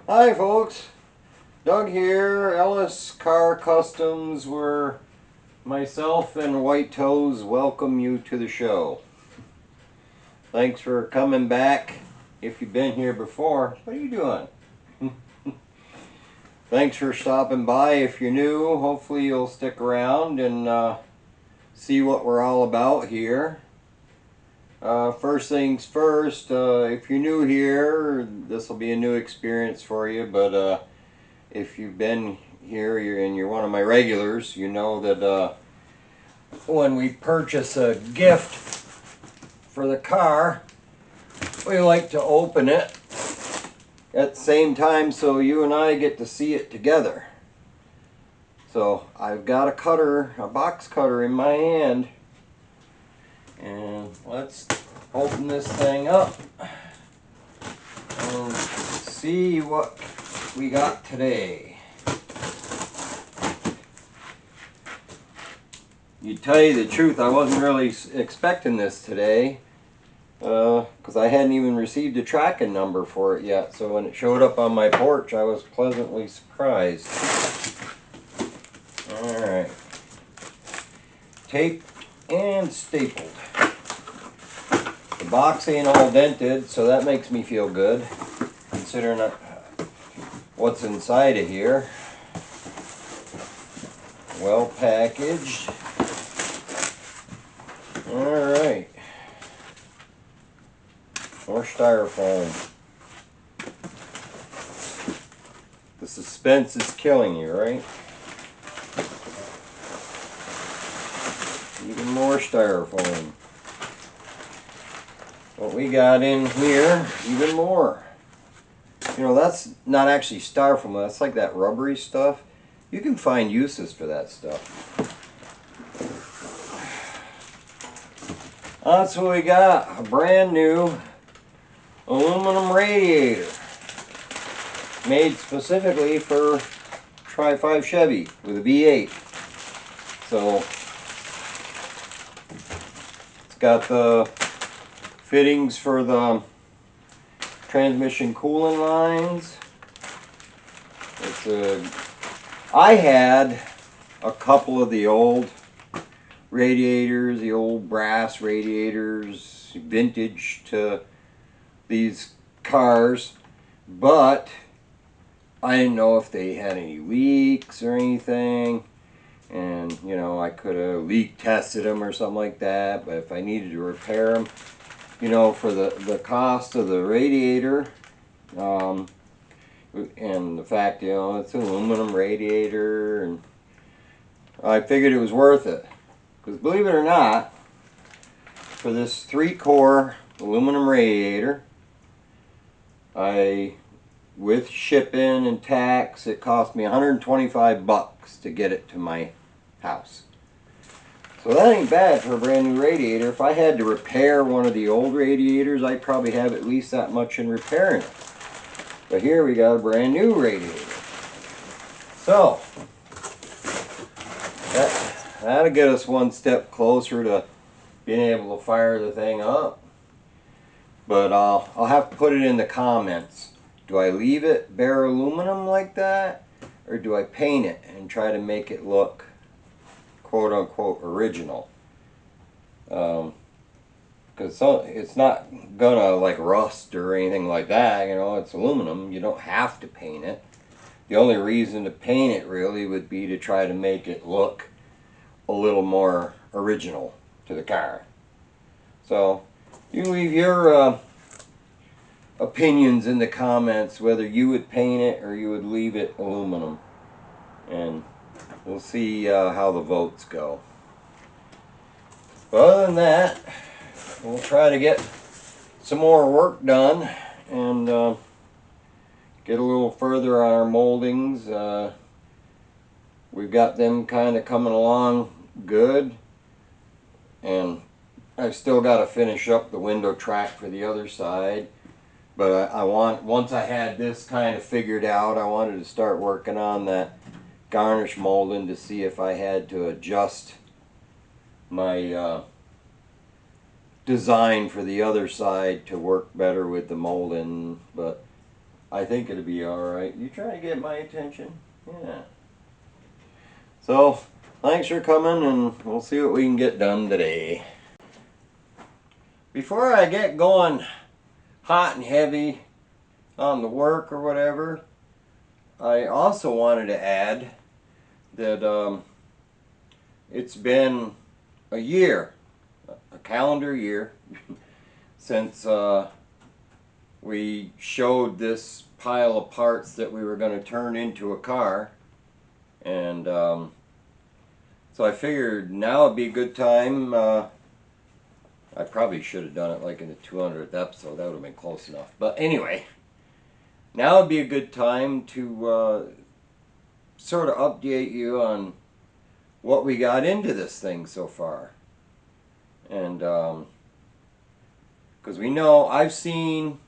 Hi folks, Doug here, Ellis Car Customs, where myself and White Toes welcome you to the show. Thanks for coming back. If you've been here before, what are you doing? Thanks for stopping by. If you're new, hopefully you'll stick around and see what we're all about here. First things first, if you're new here, this will be a new experience for you, but if you've been here and you're one of my regulars, you know that when we purchase a gift for the car, we like to open it at the same time so you and I get to see it together. So I've got a box cutter in my hand, and let's open this thing up and see what we got today. You tell you the truth, I wasn't really expecting this today because I hadn't even received a tracking number for it yet. So when it showed up on my porch, I was pleasantly surprised. Alright. Taped and stapled. The box ain't all dented, so that makes me feel good, considering what's inside of here. Well packaged. Alright. More styrofoam. The suspense is killing you, right? Even more styrofoam. What we got in here, even more. You know, that's not actually styrofoam, that's like that rubbery stuff. You can find uses for that stuff. That's what we got. A brand new aluminum radiator. Made specifically for Tri-5 Chevy with a V8. So, it's got the fittings for the transmission coolant lines. I had a couple of the old radiators, the old brass radiators, vintage to these cars, but I didn't know if they had any leaks or anything, and you know, I could have leak tested them or something like that. But if I needed to repair them, you know, for the cost of the radiator, and the fact, you know, it's an aluminum radiator, and I figured it was worth it. Because believe it or not, for this 3-core aluminum radiator, with shipping and tax, it cost me $125 to get it to my house. So that ain't bad for a brand new radiator. If I had to repair one of the old radiators, I'd probably have at least that much in repairing it. But here we got a brand new radiator. So, that'll get us one step closer to being able to fire the thing up. But I'll have to put it in the comments. Do I leave it bare aluminum like that, or do I paint it and try to make it look quote-unquote original? Because it's not gonna like rust or anything like that. You know, it's aluminum. You don't have to paint it. The only reason to paint it really would be to try to make it look a little more original to the car. So you can leave your opinions in the comments whether you would paint it or you would leave it aluminum, and we'll see how the votes go. But other than that, we'll try to get some more work done and get a little further on our moldings. We've got them kind of coming along good, and I've still got to finish up the window track for the other side. But once I had this kind of figured out, I wanted to start working on that garnish molding to see if I had to adjust my design for the other side to work better with the molding. But I think it'll be alright. You trying to get my attention? Yeah. So, thanks for coming, and we'll see what we can get done today. Before I get going hot and heavy on the work or whatever, I also wanted to add that it's been a year, a calendar year, since we showed this pile of parts that we were going to turn into a car. And so I figured now would be a good time. I probably should have done it like in the 200th episode. That would have been close enough. But anyway, now would be a good time to sort of update you on what we got into this thing so far. And because we know I've seen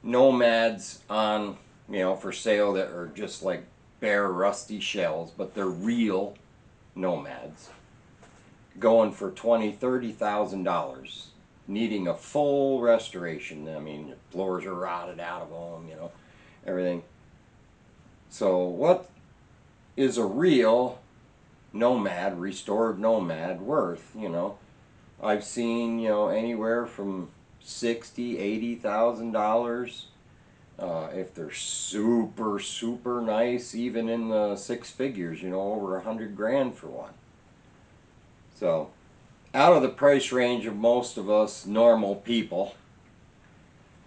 Nomads on, for sale that are just like bare rusty shells, but they're real Nomads, going for $20,000-$30,000, needing a full restoration. I mean, the floors are rotted out of them, everything. So what is a real Nomad, restored Nomad worth? I've seen, anywhere from $60,000-$80,000. If they're super, super nice, even in the six figures, over $100,000 for one. So, out of the price range of most of us normal people.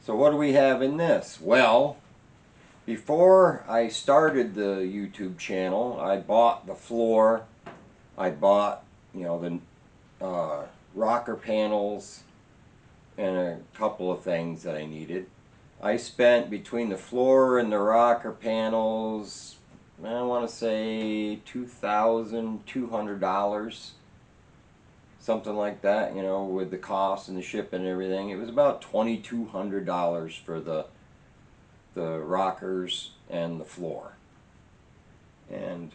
So what do we have in this? Well, before I started the YouTube channel, I bought the floor. I bought, the rocker panels and a couple of things that I needed. I spent between the floor and the rocker panels, I want to say $2,200, something like that, with the cost and the shipping and everything. It was about $2,200 for the rockers and the floor. And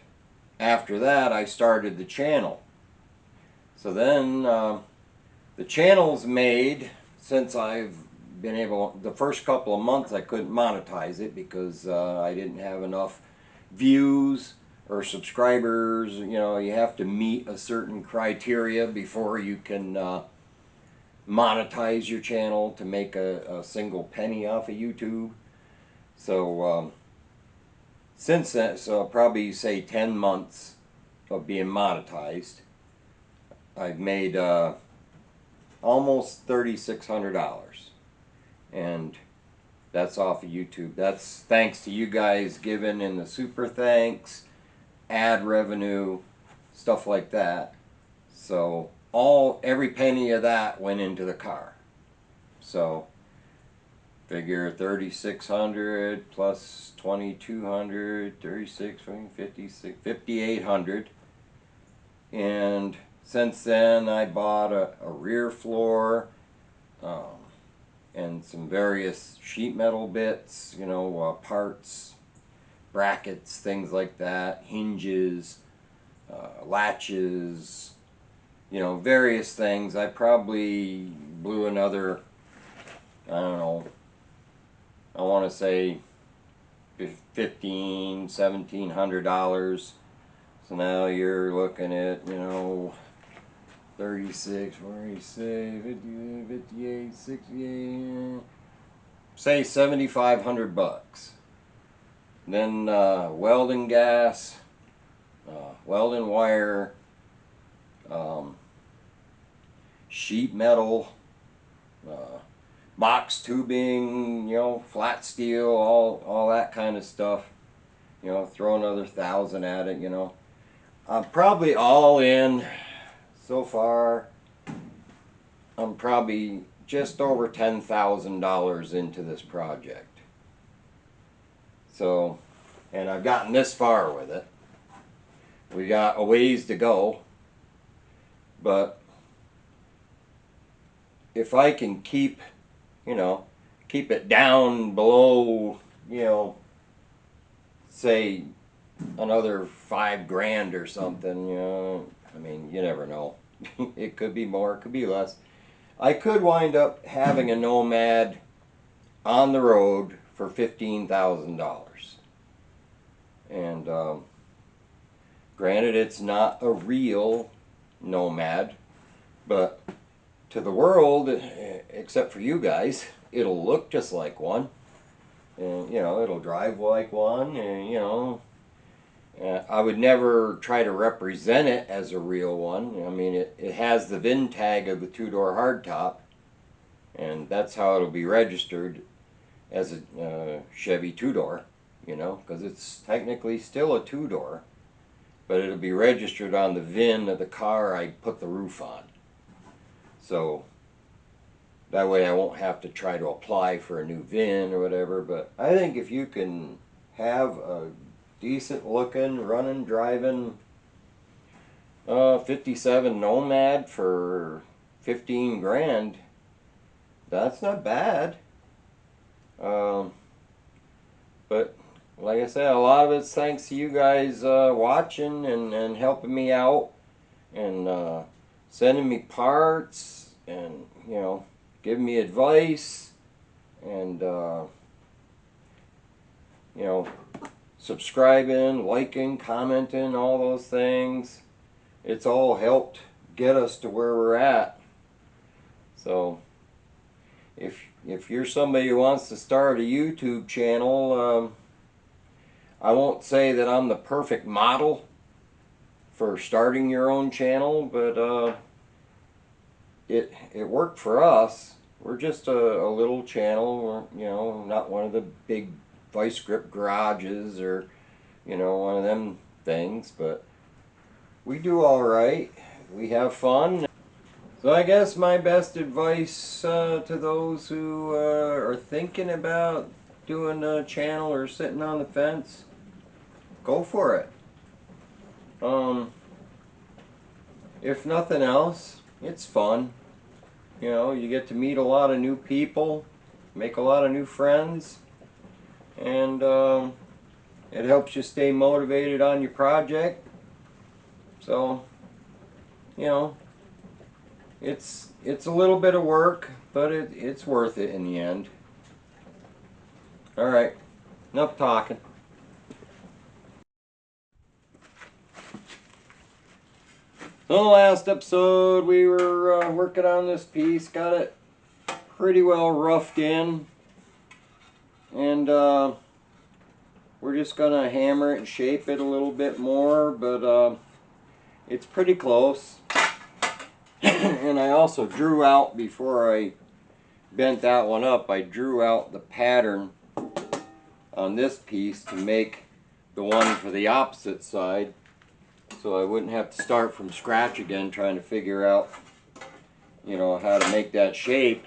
after that, I started the channel. So then the channel's made. Since I've been able, the first couple of months I couldn't monetize it because I didn't have enough views or subscribers. You have to meet a certain criteria before you can monetize your channel to make a single penny off of YouTube. So since that, so probably say 10 months of being monetized, I've made almost $3,600, and that's off of YouTube. That's thanks to you guys giving in the super thanks, ad revenue, stuff like that. So every penny of that went into the car. So figure 3,600 plus 2,200, 36, 56, 5,800, and since then I bought a rear floor and some various sheet metal bits, parts, brackets, things like that, hinges, latches, various things. I probably blew another, I don't know, I want to say $1,700. So now you're looking at, 36, 46, 58, 58, 68, say $7,500. Then welding gas, welding wire, sheet metal, box tubing, flat steel, all that kind of stuff. Throw another 1,000 at it. I'm probably all in so far. I'm probably just over $10,000 into this project. So, and I've gotten this far with it. We got a ways to go, but if I can keep it down below, say another $5,000 or something, I mean, you never know. It could be more, it could be less. I could wind up having a Nomad on the road for $15,000. And granted, it's not a real Nomad, but to the world, except for you guys, it'll look just like one. And, you know, it'll drive like one, and, you know, I would never try to represent it as a real one. I mean, it has the VIN tag of the two-door hardtop, and that's how it'll be registered as a Chevy two-door, you know, because it's technically still a two-door, but it'll be registered on the VIN of the car I put the roof on. So that way I won't have to try to apply for a new VIN or whatever. But I think if you can have a decent looking, running, driving 57 Nomad for 15 grand, that's not bad. But like I said, a lot of it's thanks to you guys watching and helping me out, and sending me parts, and, you know, giving me advice, and you know, subscribing, liking, commenting, all those things. It's all helped get us to where we're at. So if you're somebody who wants to start a YouTube channel, I won't say that I'm the perfect model for starting your own channel, but it worked for us. We're just a little channel. We're, you know, not one of the big vice grip garages or, you know, one of them things, but we do all right. We have fun. So I guess my best advice to those who are thinking about doing a channel or sitting on the fence, go for it. If nothing else, it's fun. You know, you get to meet a lot of new people, make a lot of new friends, and it helps you stay motivated on your project. So, you know, it's a little bit of work, but it's worth it in the end. Alright, enough talking. So the last episode we were working on this piece, got it pretty well roughed in, and we're just gonna hammer it and shape it a little bit more, but it's pretty close. And I also drew out, before I bent that one up, I drew out the pattern on this piece to make the one for the opposite side, so I wouldn't have to start from scratch again trying to figure out, you know, how to make that shape,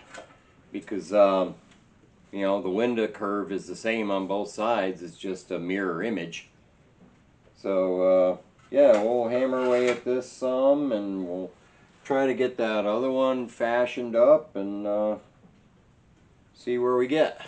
because you know, the window curve is the same on both sides. It's just a mirror image. So yeah, we'll hammer away at this some, and we'll try to get that other one fashioned up, and see where we get.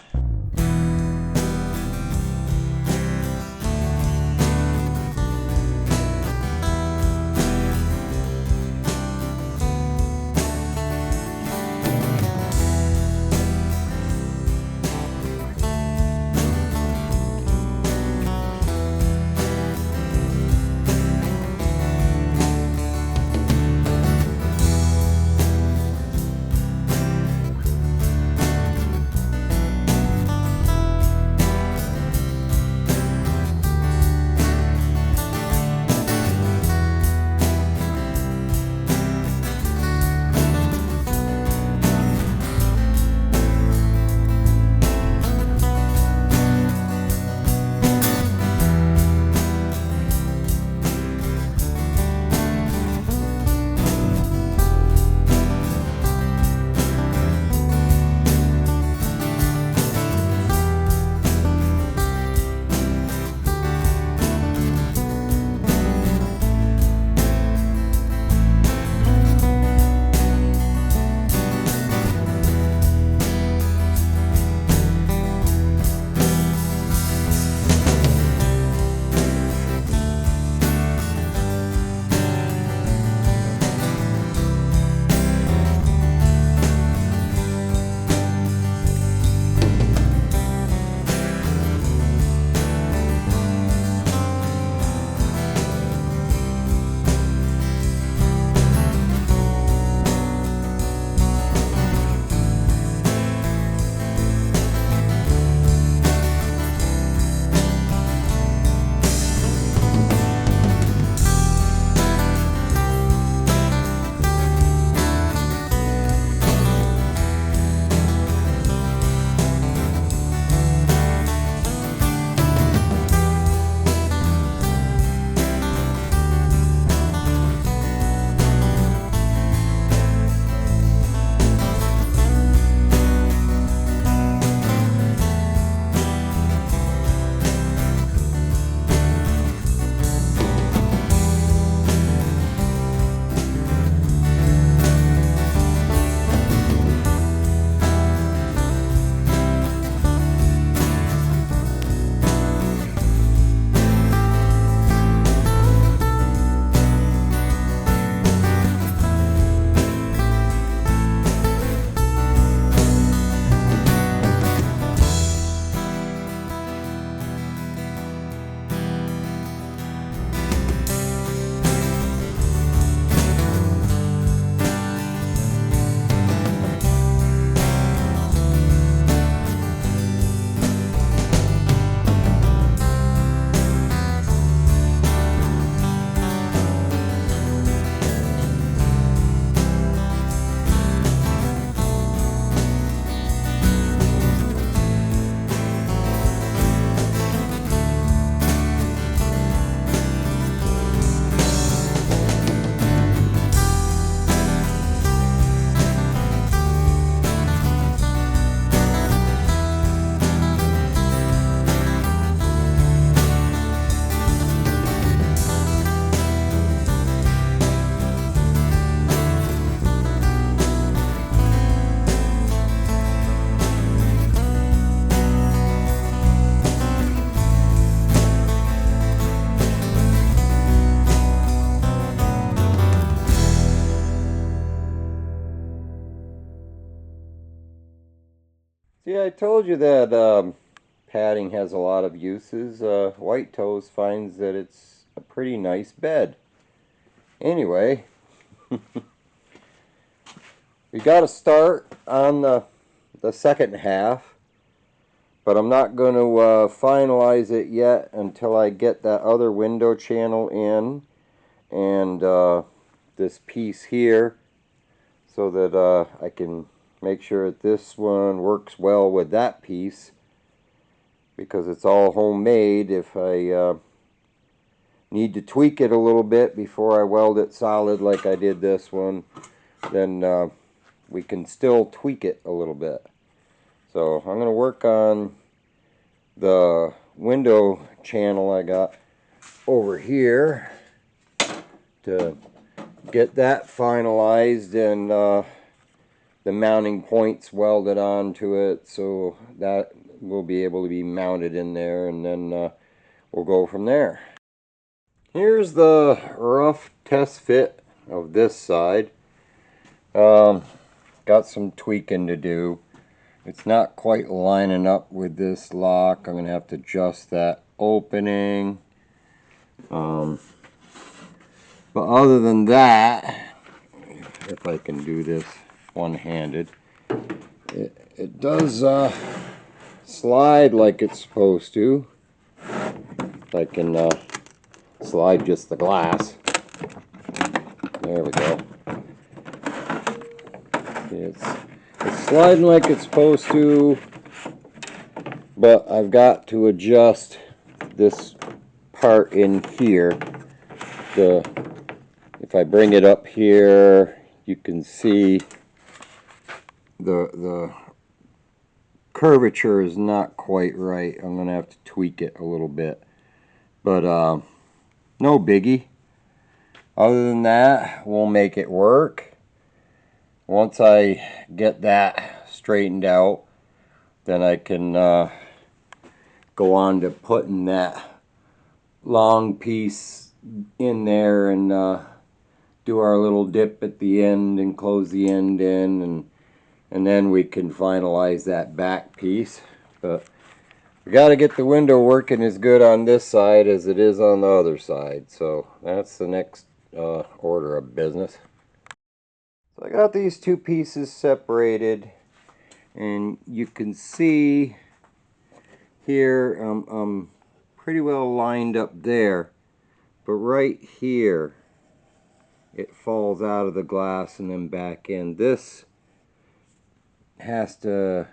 Yeah, I told you that padding has a lot of uses. White Toes finds that it's a pretty nice bed. Anyway, we got to start on the second half, but I'm not going to finalize it yet until I get that other window channel in and this piece here, so that I can make sure that this one works well with that piece, because it's all homemade. If I need to tweak it a little bit before I weld it solid like I did this one, then we can still tweak it a little bit. So I'm going to work on the window channel I got over here to get that finalized, and the mounting points welded onto it, so that will be able to be mounted in there, and then we'll go from there. Here's the rough test fit of this side. Got some tweaking to do. It's not quite lining up with this lock. I'm going to have to adjust that opening. But other than that, if I can do this one-handed, it does slide like it's supposed to. If I can slide just the glass. There we go. It's sliding like it's supposed to, but I've got to adjust this part in here. If I bring it up here, you can see the curvature is not quite right. I'm going to have to tweak it a little bit, but no biggie. Other than that, we'll make it work. Once I get that straightened out, then I can go on to putting that long piece in there and do our little dip at the end and close the end in, and then we can finalize that back piece. But we got to get the window working as good on this side as it is on the other side, so that's the next order of business. So I got these two pieces separated, and you can see here I'm pretty well lined up there, but right here it falls out of the glass and then back in. This has to,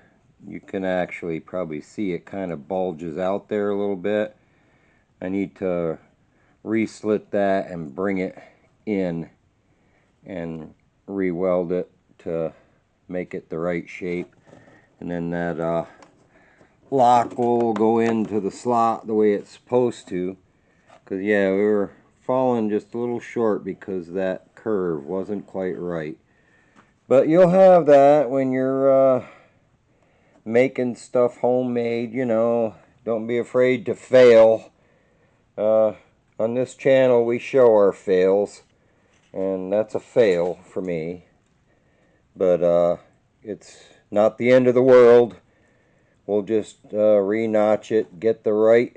you can actually probably see it kind of bulges out there a little bit. I need to re-slit that and bring it in and re-weld it to make it the right shape, and then that lock will go into the slot the way it's supposed to. Because yeah, we were falling just a little short because that curve wasn't quite right. But you'll have that when you're making stuff homemade, you know. Don't be afraid to fail. On this channel we show our fails, and that's a fail for me. But it's not the end of the world. We'll just re-notch it, get the right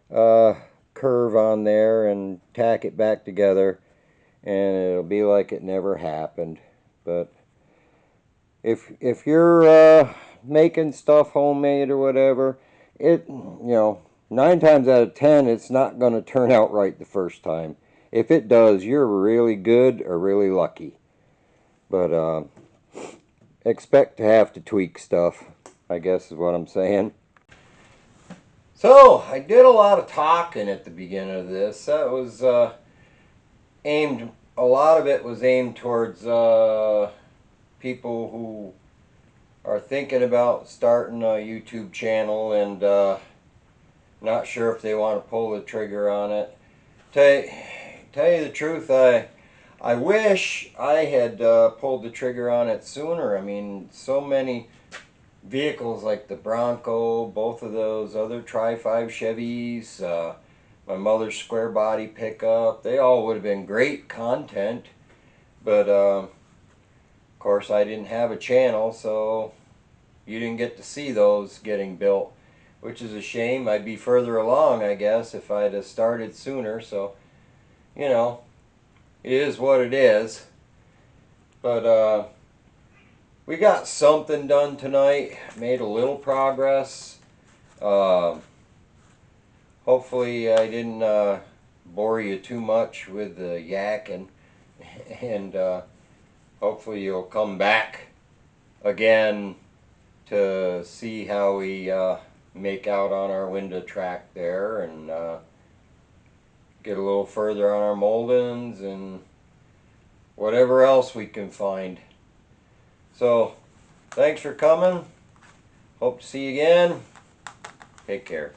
curve on there, and tack it back together, and it'll be like it never happened. But if you're making stuff homemade or whatever, it, you know, 9 times out of 10 it's not going to turn out right the first time. If it does, you're really good or really lucky. But expect to have to tweak stuff, I guess is what I'm saying. So I did a lot of talking at the beginning of this. That was aimed, a lot of it was aimed towards people who are thinking about starting a YouTube channel and not sure if they want to pull the trigger on it. Tell you the truth, I wish I had pulled the trigger on it sooner. I mean, so many vehicles like the Bronco, both of those other Tri-5 Chevys, my mother's square body pickup, they all would have been great content. But of course I didn't have a channel, so you didn't get to see those getting built, which is a shame. I'd be further along, I guess, if I'd have started sooner. So, you know, it is what it is. But we got something done tonight. Made a little progress. Uh, Hopefully I didn't bore you too much with the yakking, and hopefully you'll come back again to see how we make out on our window track there, and get a little further on our moldings and whatever else we can find. So thanks for coming. Hope to see you again. Take care.